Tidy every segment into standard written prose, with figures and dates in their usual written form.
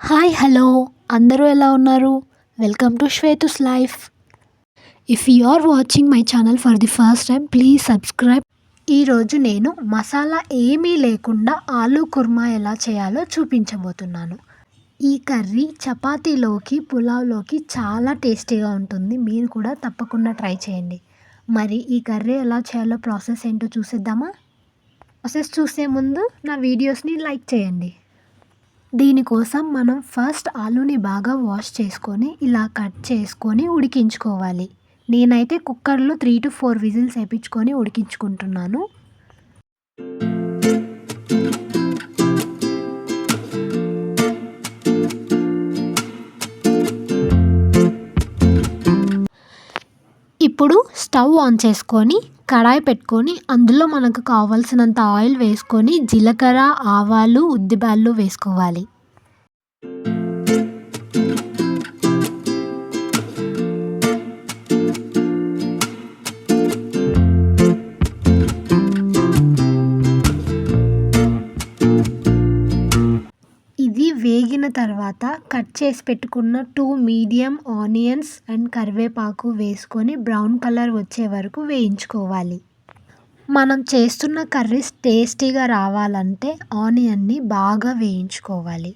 Hi hello అందరూ ఎలా ఉన్నారు? Welcome to Swethu's life. If you are watching my channel for the first time please subscribe. ఈరోజు నేను మసాలా ఏమీ లేకుండా ఆలూ కుర్మా ఎలా చేయాలో చూపించబోతున్నాను. ఈ కర్రీ చపాతీలోకి పులావ్లోకి చాలా టేస్టీగా ఉంటుంది. మీరు కూడా తప్పకుండా ట్రై చేయండి. మరి ఈ కర్రీ ఎలా చేయాలో ప్రాసెస్ ఏంటో చూసేద్దామా? ప్రాసెస్ చూసే ముందు నా వీడియోస్ని లైక్ చేయండి. దీనికోసం మనం ఫస్ట్ ఆలూని బాగా వాష్ చేసుకొని ఇలా కట్ చేసుకొని ఉడికించుకోవాలి. నేనైతే కుక్కర్లో 3 to 4 విజిల్స్ వేయించుకొని ఉడికించుకుంటున్నాను. ఇప్పుడు స్టవ్ ఆన్ చేసుకొని కడాయి పెట్టుకొని అందులో మనకు కావాల్సినంత ఆయిల్ వేసుకొని జీలకర్ర, ఆవాలు, ఉద్దిబ్యాళ్ళు వేసుకోవాలి. ఇది వేగిన తర్వాత కట్ చేసి పెట్టుకున్న 2 మీడియం ఆనియన్స్ అండ్ కరివేపాకు వేసుకొని బ్రౌన్ కలర్ వచ్చే వరకు వేయించుకోవాలి. మనం చేస్తున్న కర్రీస్ టేస్టీగా రావాలంటే ఆనియన్ని బాగా వేయించుకోవాలి.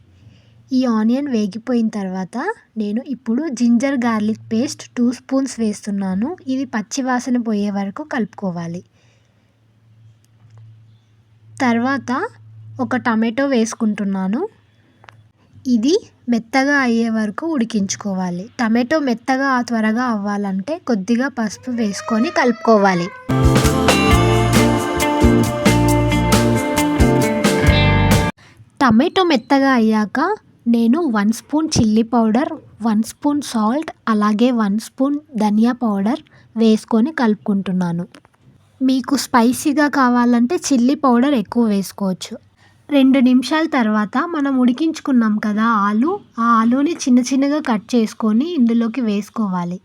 ఈ ఆనియన్ వేగిపోయిన తర్వాత నేను ఇప్పుడు జింజర్ గార్లిక్ పేస్ట్ 2 స్పూన్స్ వేస్తున్నాను. ఇది పచ్చివాసన పోయే వరకు కలుపుకోవాలి. తర్వాత ఒక టమాటో వేసుకుంటున్నాను. ఇది మెత్తగా అయ్యే వరకు ఉడికించుకోవాలి. టమాటో మెత్తగా త్వరగా అవ్వాలంటే కొద్దిగా పసుపు వేసుకొని కలుపుకోవాలి. టమాటో మెత్తగా అయ్యాక నేను 1 spoon chilli powder, 1 spoon salt, అలాగే 1 స్పూన్ ధనియా పౌడర్ వేసుకొని కలుపుకుంటున్నాను. మీకు స్పైసీగా కావాలంటే చిల్లీ పౌడర్ ఎక్కువ వేసుకోవచ్చు. 2 నిమిషాల తర్వాత మనం ఉడికించుకున్నాం కదా ఆ ఆలూని చిన్న చిన్నగా కట్ చేసుకొని ఇందులోకి వేసుకోవాలి.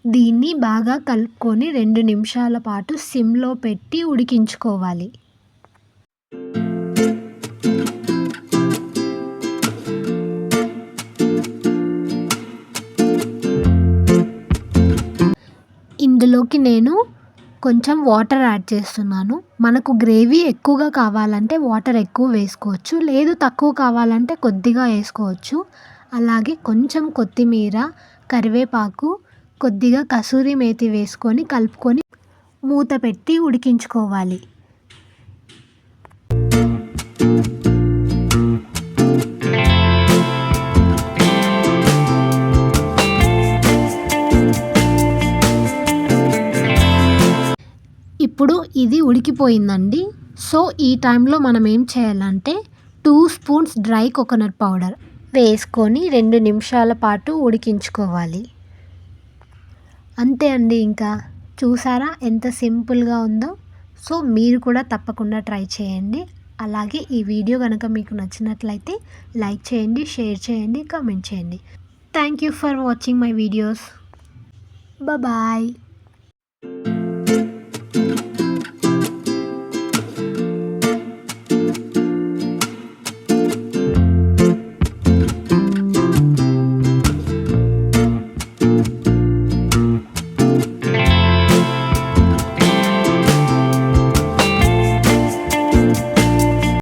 దీన్ని బాగా కలుపుకొని 2 నిమిషాల పాటు సిమ్లో పెట్టి ఉడికించుకోవాలి. ఇందులోకి నేను కొంచెం వాటర్ యాడ్ చేస్తున్నాను. మనకు గ్రేవీ ఎక్కువగా కావాలంటే వాటర్ ఎక్కువ వేసుకోవచ్చు, లేదు తక్కువ కావాలంటే కొద్దిగా వేసుకోవచ్చు. అలాగే కొంచెం కొత్తిమీర, కరివేపాకు, కొద్దిగా కసూరి మేతి వేసుకొని కలుపుకొని మూత పెట్టి ఉడికించుకోవాలి. ఇప్పుడు ఇది ఉడికిపోయిందండి. సో ఈ టైంలో మనం ఏం చేయాలంటే 2 స్పూన్స్ డ్రై కోకోనట్ పౌడర్ వేసుకొని 2 నిమిషాల పాటు ఉడికించుకోవాలి. అంతే అండి, ఇంకా చూసారా ఎంత సింపుల్గా ఉందో. సో మీరు కూడా తప్పకుండా ట్రై చేయండి. అలాగే ఈ వీడియో కనుక మీకు నచ్చినట్లయితే లైక్ చేయండి, షేర్ చేయండి, కామెంట్ చేయండి. Thank you for watching my videos. Bye.